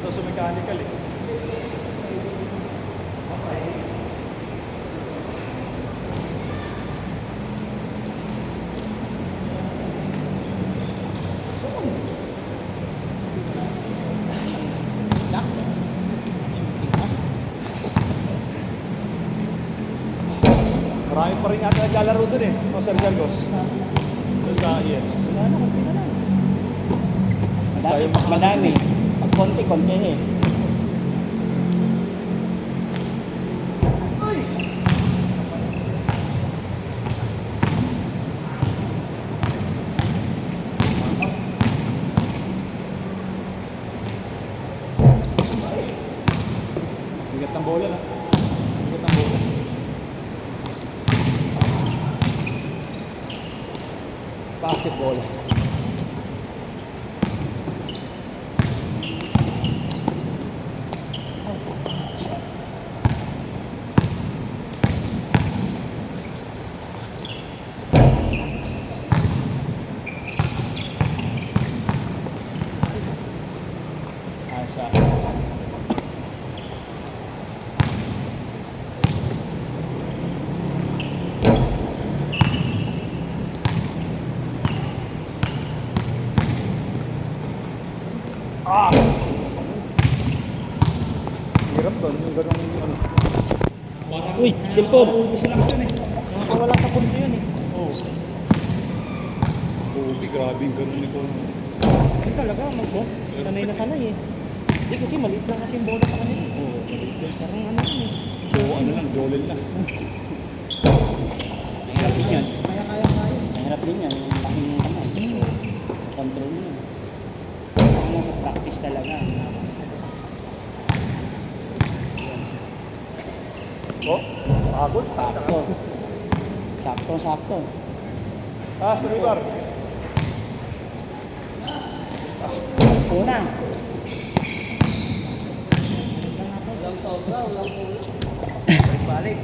Ito sa mechanical eh. Marami pa rin ata naglalaro dun eh. O Sir Gargos. Doon sa IELTS. Wala na, konti na lang. Madami. Pag konti eh. Bigat ng bola na. Bigat ng bola. Basketball. Asa. Hirap doon, yung ganun ano. Uy, cellphone. Ubus lang siya eh. Nakakawala sa punto yun eh. Oo. Ubi, grabe yung ganun nito. Hindi talaga, sanay na sanay eh. Hindi kasi maliit lang kasi yung bola sa kanila. Oo, maliit lang. Parang ano yun eh. Oo, ano lang, dolel lang. Mahirap din yan. Kaya. Mahirap din yan. Yung laking ano. Control mo yun. Ano sa practice talaga. Oh, pagod. Sakto. Sakto. Ah, sa river. Una. Balik.